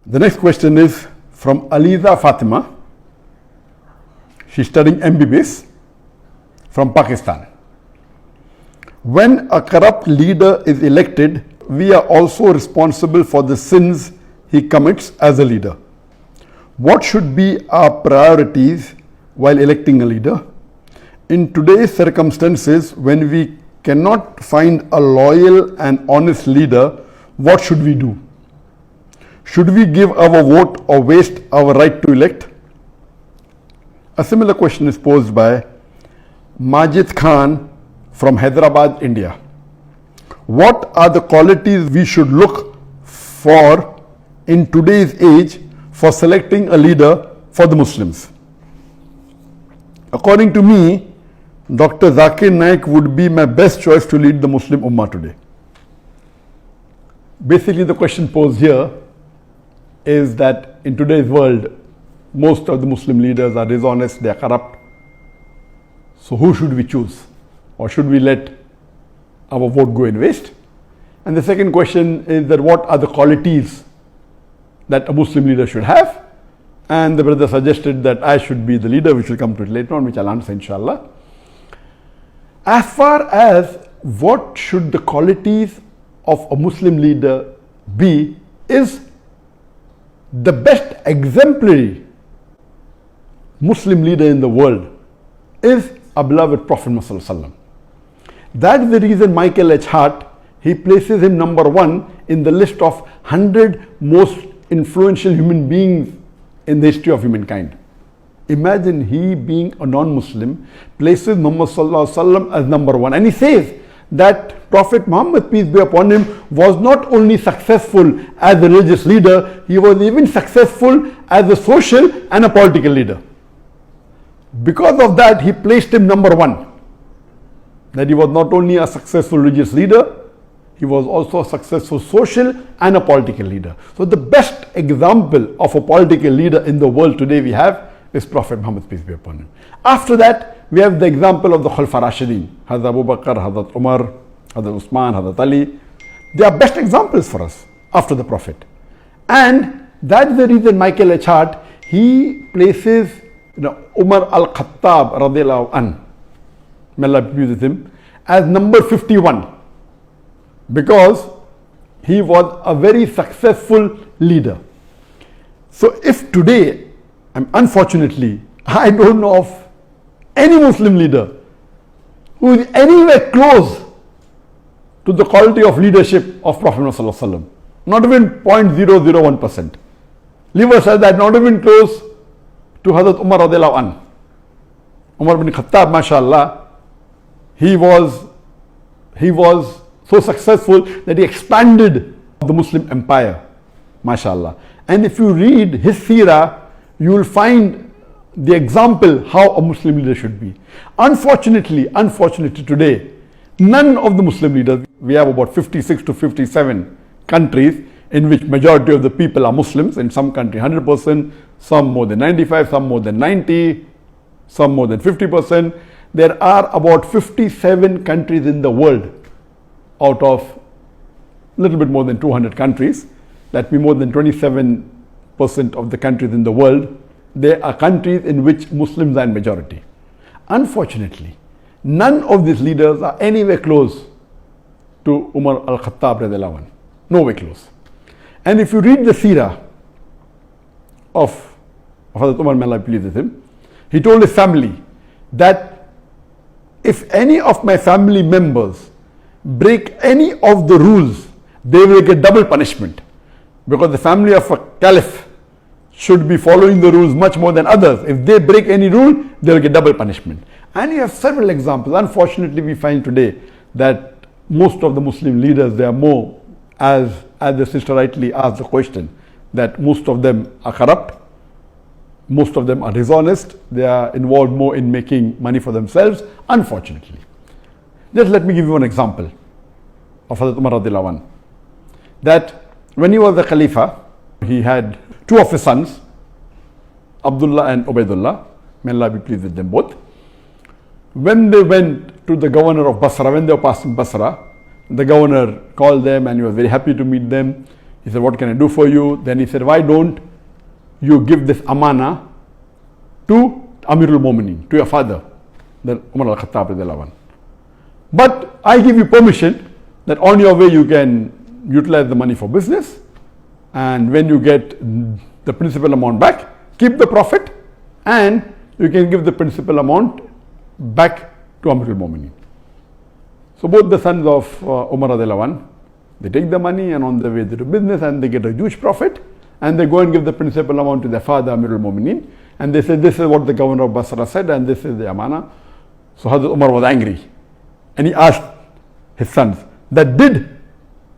The next question is from Aliza Fatima. She's studying MBBS from Pakistan. When a corrupt leader is elected, we are also responsible for the sins he commits as a leader. What should be our priorities while electing a leader? In today's circumstances, when we cannot find a loyal and honest leader, what should we do? Should we give our vote or waste our right to elect? A similar question is posed by Majid Khan from Hyderabad, India. What are the qualities we should look for in today's age for selecting a leader for the Muslims? According to me, Dr. Zakir Naik would be my best choice to lead the Muslim Ummah today. Basically, the question posed here is that in today's world, most of the Muslim leaders are dishonest, they are corrupt. So who should we choose? Or should we let our vote go in waste? And the second question is that what are the qualities that a Muslim leader should have? And the brother suggested that I should be the leader, which will come to it later on, which I'll answer inshallah. As far as what should the qualities of a Muslim leader be, is the best exemplary Muslim leader in the world is our beloved Prophet Muhammad. That's the reason Michael H. Hart, he places him number one in the list of 100 most influential human beings in the history of humankind. Imagine he being a non-Muslim places Muhammad as number one, and he says that Prophet Muhammad, peace be upon him, was not only successful as a religious leader, he was even successful as a social and a political leader. Because of that, he placed him number one. That he was not only a successful religious leader, he was also a successful social and a political leader. So the best example of a political leader in the world today we have is Prophet Muhammad, peace be upon him. After that, we have the example of the Khulafa Rashidin, Hazrat Abu Bakr, Hazrat Umar, Hazrat Usman, Hazrat Ali. They are best examples for us after the Prophet. And that's the reason Michael H. Hart, he places Umar al-Khattab radiallahu anh, may Allah be pleased with him, as number 51, because he was a very successful leader. So if today, unfortunately, I don't know of any Muslim leader who is anywhere close to the quality of leadership of Prophet Muhammad, not even 0.001%. Leave aside that, not even close to Hazrat Umar radiallahu anh. Umar bin Khattab, mashallah, he was so successful that he expanded the Muslim empire, mashallah. And if you read his seerah, you will find the example how a Muslim leader should be. Unfortunately today, none of the Muslim leaders, we have about 56 to 57 countries in which majority of the people are Muslims. In some country 100%, some more than 95, some more than 90, some more than 50%. There are about 57 countries in the world out of a little bit more than 200 countries. That means more than 27% of the countries in the world, there are countries in which Muslims are in majority. Unfortunately, none of these leaders are anywhere close to Umar al-Khattab radiallahu anh. Nowhere close. And if you read the seerah of Hazrat Umar, may Allah be pleased with him, he told his family that if any of my family members break any of the rules, they will get double punishment. Because the family of a caliph should be following the rules much more than others. If they break any rule, they will get double punishment. And you have several examples. Unfortunately, we find today that most of the Muslim leaders, they are more, as the sister rightly asked the question, that most of them are corrupt, most of them are dishonest, they are involved more in making money for themselves, unfortunately. Just let me give you one example of Hazrat Umar radiallahu anh. That when he was the Khalifa, he had two of his sons, Abdullah and Ubaidullah, may Allah be pleased with them both. When they went to the governor of Basra, when they were passing Basra, the governor called them and he was very happy to meet them. He said, what can I do for you? Then he said, why don't you give this amana to Amirul Mu'minin, to your father, the Umar al-Khattab radiallahu anhu. But I give you permission that on your way you can utilize the money for business, and when you get the principal amount back, keep the profit, and you can give the principal amount back to Amirul Mu'minin. So both the sons of Umar radiallahu anhu, they take the money, and on the way they do business and they get a huge profit, and they go and give the principal amount to their father Amirul Mu'minin, and they say, this is what the governor of Basra said, and this is the amana. So Hazrat Umar was angry, and he asked his sons that, did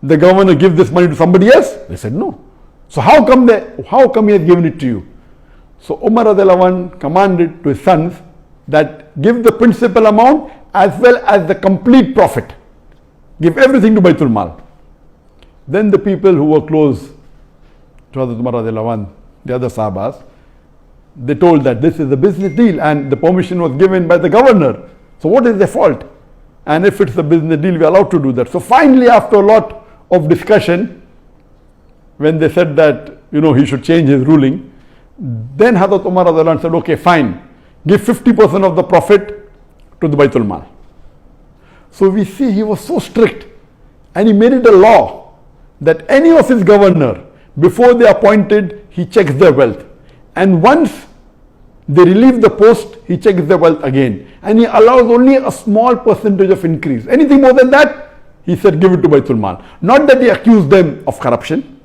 the governor give this money to somebody else? They said no. So how come he has given it to you? So Umar radiallahu anhu commanded to his sons that give the principal amount as well as the complete profit. Give everything to Baitul Mal. Then the people who were close to Hazrat Umar radiallahu anhu, the other Sahabas, they told that this is a business deal and the permission was given by the governor. So what is their fault? And if it's a business deal, we are allowed to do that. So finally, after a lot of discussion, when they said that, he should change his ruling, then Hazrat Umar radiallahu anhu said, okay, fine, give 50% of the profit to the Baitul Mal. So we see he was so strict, and he made it a law that any of his governor, before they appointed, he checks their wealth. And once they relieve the post, he checks their wealth again. And he allows only a small percentage of increase. Anything more than that, he said, give it to Baitul Mal. Not that he accused them of corruption.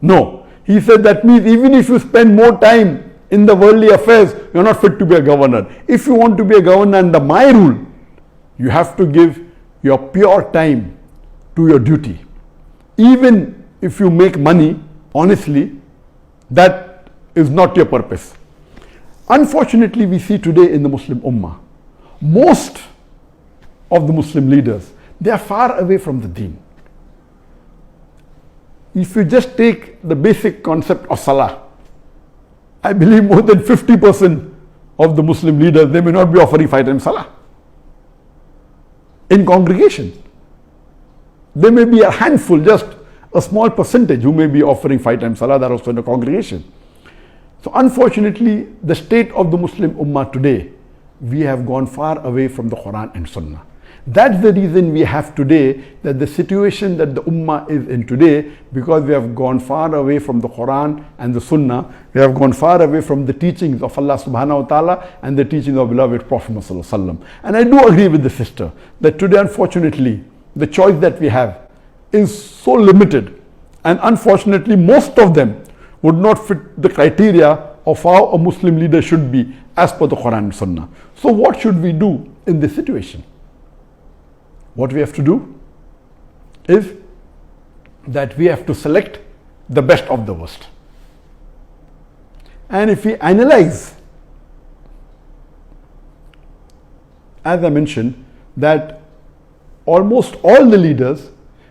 No. He said that means even if you spend more time in the worldly affairs, you're not fit to be a governor. If you want to be a governor under my rule, you have to give your pure time to your duty. Even if you make money, honestly, that is not your purpose. Unfortunately, we see today in the Muslim Ummah, most of the Muslim leaders, they are far away from the deen. If you just take the basic concept of Salah, I believe more than 50% of the Muslim leaders, they may not be offering 5 times Salah in congregation. There may be a handful, just a small percentage who may be offering 5 times Salah, that also in a congregation. So unfortunately, the state of the Muslim Ummah today, we have gone far away from the Quran and Sunnah. That's the reason we have today, that the situation that the Ummah is in today, because we have gone far away from the Quran and the Sunnah, we have gone far away from the teachings of Allah subhanahu wa ta'ala and the teachings of beloved Prophet Muhammad sallallahu alaihi wasallam. And I do agree with the sister that today, unfortunately, the choice that we have is so limited, and unfortunately most of them would not fit the criteria of how a Muslim leader should be as per the Quran and Sunnah. So what should we do in this situation? What we have to do is that we have to select the best of the worst. And if we analyze, as I mentioned, that almost all the leaders,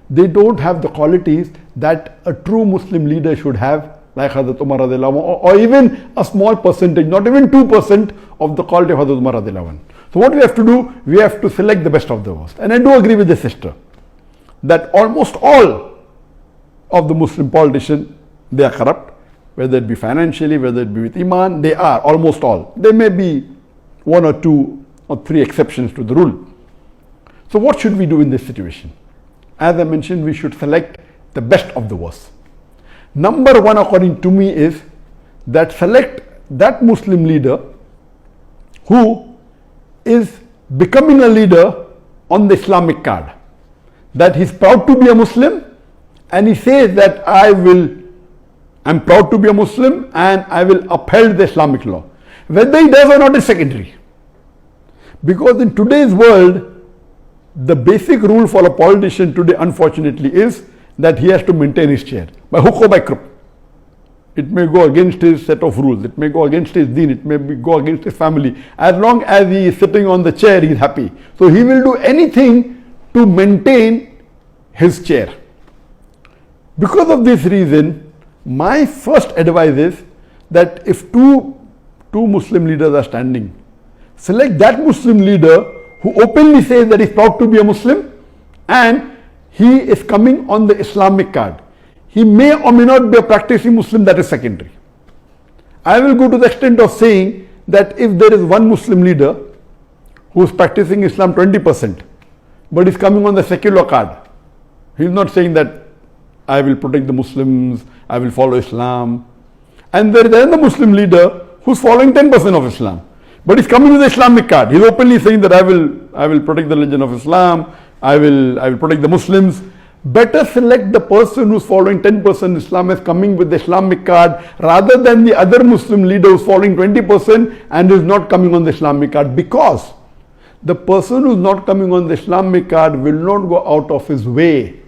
they don't have the qualities that a true Muslim leader should have, like Hazrat Umar radiallahu anhu, or even a small percentage, not even 2% of the quality of Hazrat Umar radiallahu anhu. So what we have to do, we have to select the best of the worst. And I do agree with the sister that almost all of the Muslim politicians, they are corrupt, whether it be financially, whether it be with Iman, they are, almost all. There may be 1 or 2 or 3 exceptions to the rule. So what should we do in this situation? As I mentioned, we should select the best of the worst. Number 1, according to me, is that select that Muslim leader who is becoming a leader on the Islamic card. That he's proud to be a Muslim, and he says that I'm proud to be a Muslim and I will uphold the Islamic law. Whether he does or not is secondary. Because in today's world, the basic rule for a politician today, unfortunately, is that he has to maintain his chair by hook or by crook. It may go against his set of rules, it may go against his deen, it may go against his family. As long as he is sitting on the chair, he is happy. So he will do anything to maintain his chair. Because of this reason, my first advice is that if two Muslim leaders are standing, select that Muslim leader who openly says that he is proud to be a Muslim and he is coming on the Islamic card. He may or may not be a practicing Muslim, that is secondary. I will go to the extent of saying that if there is one Muslim leader who is practicing Islam 20%, but is coming on the secular card, he is not saying that I will protect the Muslims, I will follow Islam. And there is another Muslim leader who is following 10% of Islam, but is coming with the Islamic card. He is openly saying that I will protect the religion of Islam, I will protect the Muslims. Better select the person who is following 10% Islam as coming with the Islamic card rather than the other Muslim leader who is following 20% and is not coming on the Islamic card, because the person who is not coming on the Islamic card will not go out of his way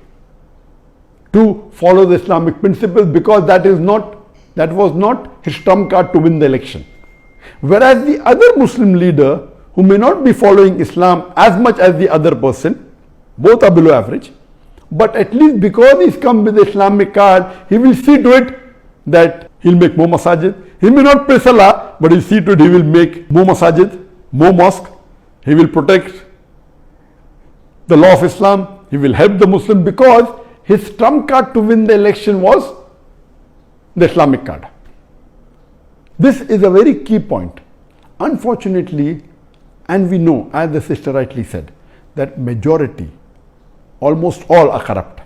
to follow the Islamic principles, because that was not his trump card to win the election. Whereas the other Muslim leader who may not be following Islam as much as the other person, both are below average, but at least because he's come with the Islamic card, he will see to it that he'll make more masajid. He may not pray salah, but he'll see to it he will make more masajid, more mosque. He will protect the law of Islam. He will help the Muslim, because his trump card to win the election was the Islamic card. This is a very key point. Unfortunately, and we know, as the sister rightly said, that majority, almost all are corrupt.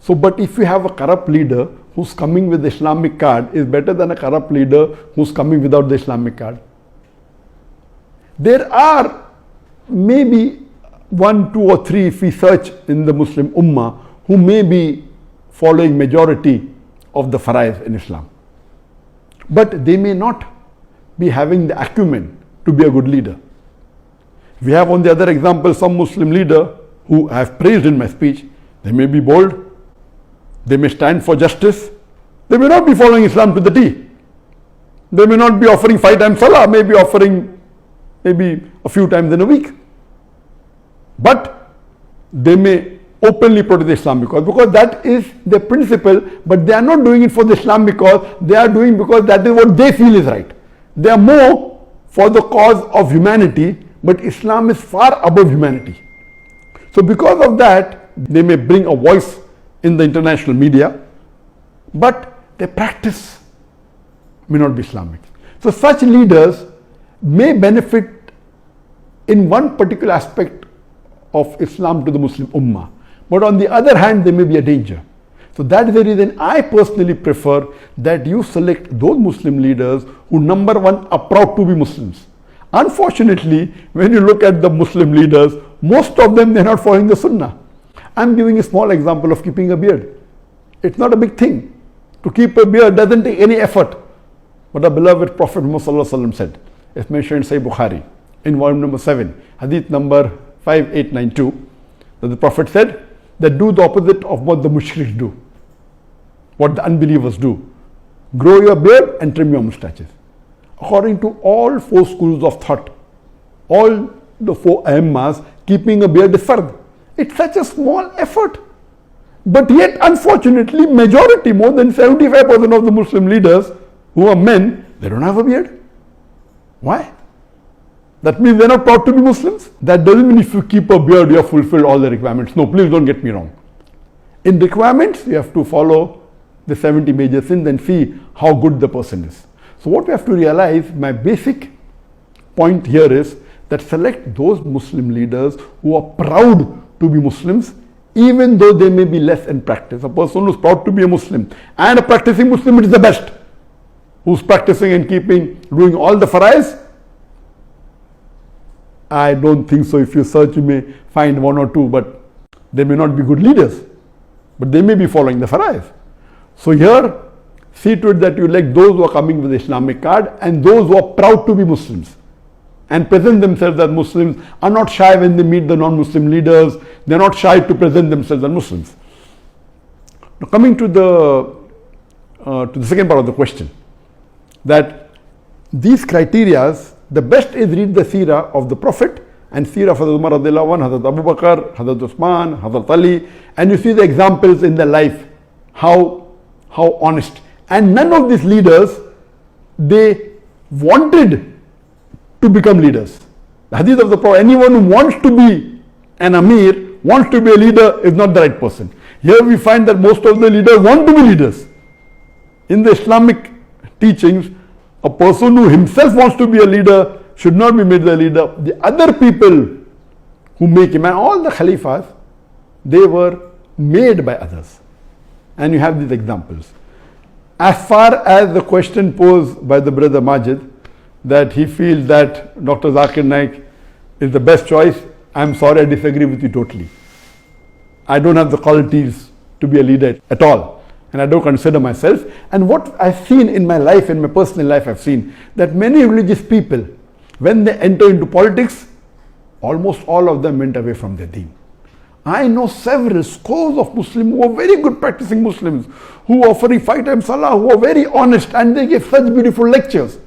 So, but if you have a corrupt leader who's coming with the Islamic card, is better than a corrupt leader who's coming without the Islamic card. There are maybe 1, 2 or 3, if we search in the Muslim Ummah, who may be following majority of the faraiz in Islam. But they may not be having the acumen to be a good leader. We have on the other example some Muslim leader who I have praised in my speech. They may be bold, they may stand for justice, they may not be following Islam to the T. They may not be offering 5 times salah, may be offering maybe a few times in a week. But they may openly protect the Islamic cause, because that is the principle, but they are not doing it for the Islamic cause, they are doing because that is what they feel is right. They are more for the cause of humanity, but Islam is far above humanity. So because of that, they may bring a voice in the international media, but their practice may not be Islamic. So such leaders may benefit in one particular aspect of Islam to the Muslim Ummah, but on the other hand, they may be a danger. So that is the reason I personally prefer that you select those Muslim leaders who, number one, are proud to be Muslims. Unfortunately, when you look at the Muslim leaders, most of them, they're not following the Sunnah. I'm giving a small example of keeping a beard. It's not a big thing. To keep a beard doesn't take any effort. But our beloved Prophet Muhammad said, it's mentioned in Sahih Bukhari, in volume number 7, hadith number 5892, that the Prophet said that do the opposite of what the mushriks do, what the unbelievers do. Grow your beard and trim your mustaches. According to all 4 schools of thought, all the 4 Aimmas, keeping a beard is fard. It's such a small effort. But yet, unfortunately, majority, more than 75% of the Muslim leaders who are men, they don't have a beard. Why? That means they're not proud to be Muslims. That doesn't mean if you keep a beard, you have fulfilled all the requirements. No, please don't get me wrong. In requirements, you have to follow the 70 major sins and see how good the person is. So what we have to realize, my basic point here is that select those Muslim leaders who are proud to be Muslims, even though they may be less in practice. A person who's proud to be a Muslim and a practicing Muslim, it is the best. Who's practicing and doing all the faraiz? I don't think so. If you search, you may find 1 or 2, but they may not be good leaders, but they may be following the faraiz. So here, see to it that you elect those who are coming with the Islamic card and those who are proud to be Muslims and present themselves as Muslims, are not shy when they meet the non-Muslim leaders. They're not shy to present themselves as Muslims. Now coming to the second part of the question, that these criterias, the best is read the seerah of the Prophet and seerah of Hazrat Umar radiallahu anhu, Hazrat Abu Bakr, Hazrat Usman, Hazrat Ali, and you see the examples in their life, how honest. And none of these leaders, they wanted to become leaders. The hadith of the Prophet, anyone who wants to be an Amir, wants to be a leader, is not the right person. Here we find that most of the leaders want to be leaders. In the Islamic teachings, a person who himself wants to be a leader should not be made the leader. The other people who make him, and all the Khalifas, they were made by others. And you have these examples. As far as the question posed by the brother Majid, that he feels that Dr. Zakir Naik is the best choice, I'm sorry, I disagree with you totally. I don't have the qualities to be a leader at all, and I don't consider myself. And what I've seen in my life, in my personal life, I've seen that many religious people, when they enter into politics, almost all of them went away from their deen. I know several scores of Muslims who are very good practicing Muslims, who are offering 5 times salah, who are very honest, and they give such beautiful lectures.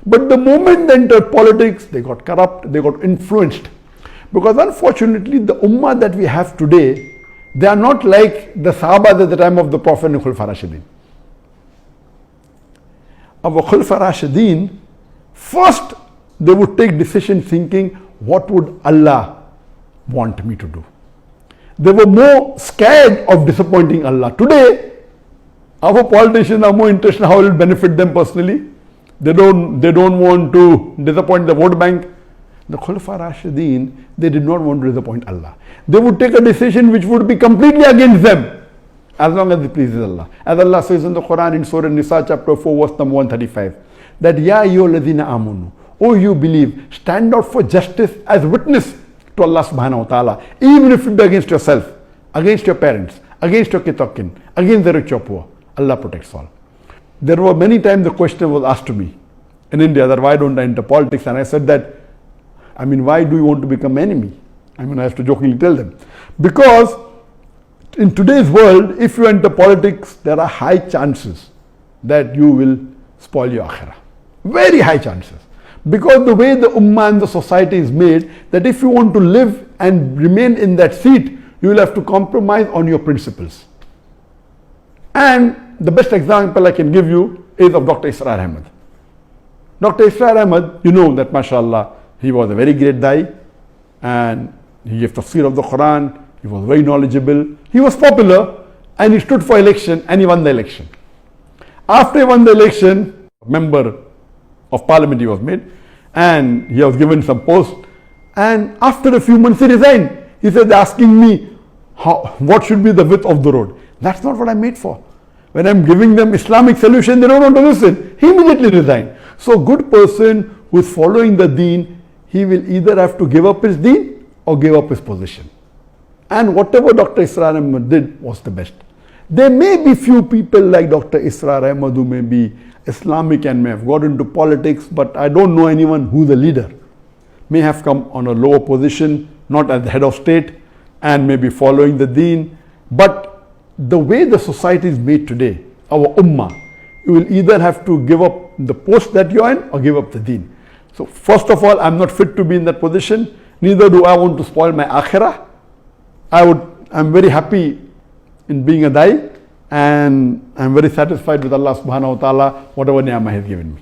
But the moment they entered politics, they got corrupt, they got influenced. Because unfortunately, the ummah that we have today, they are not like the Sahabas at the time of the Prophet and Khulafa Rashidin. Our Khulafa Rashidin, first they would take decision thinking, what would Allah want me to do? They were more scared of disappointing Allah. Today, our politicians are more interested in how it will benefit them personally. They don't want to disappoint the vote bank. The Khulafa Rashidin, they did not want to disappoint Allah. They would take a decision which would be completely against them, as long as it pleases Allah. As Allah says in the Quran in Surah Nisa chapter 4 verse number 135, that Ya ayyuhalladhina amanu, oh you believe, stand out for justice as witness to Allah subhanahu wa ta'ala, even if it be against yourself, against your parents, against your kitokin, against the rich or poor. Allah protects all. There were many times the question was asked to me in India that why don't I enter politics, and I said that, I mean, why do you want to become enemy? I mean, I have to jokingly tell them. Because in today's world, if you enter politics, there are high chances that you will spoil your akhirah. Very high chances. Because the way the ummah and the society is made, that if you want to live and remain in that seat, you will have to compromise on your principles. And the best example I can give you is of Dr. Israr Ahmad. Dr. Israr Ahmad, you know that mashallah, he was a very great Dai, and he gave tafsir of the Quran, he was very knowledgeable, he was popular, and he stood for election, and he won the election. After he won the election, a member of parliament he was made, and he was given some post, and after a few months he resigned. He said, asking me, what should be the width of the road? That's not what I'm made for. When I'm giving them Islamic solution, they don't want to listen. He immediately resigned. So a good person who is following the deen, he will either have to give up his deen or give up his position. And whatever Dr. Israr Ahmad did was the best. There may be few people like Dr. Israr Ahmad who may be Islamic and may have got into politics, but I don't know anyone who's a leader. May have come on a lower position, not as the head of state, and may be following the deen. But the way the society is made today, our ummah, you will either have to give up the post that you're in or give up the deen. So first of all, I'm not fit to be in that position. Neither do I want to spoil my akhirah. I'm very happy in being a Dai, and I'm very satisfied with Allah subhanahu wa ta'ala, whatever ni'mah He has given me.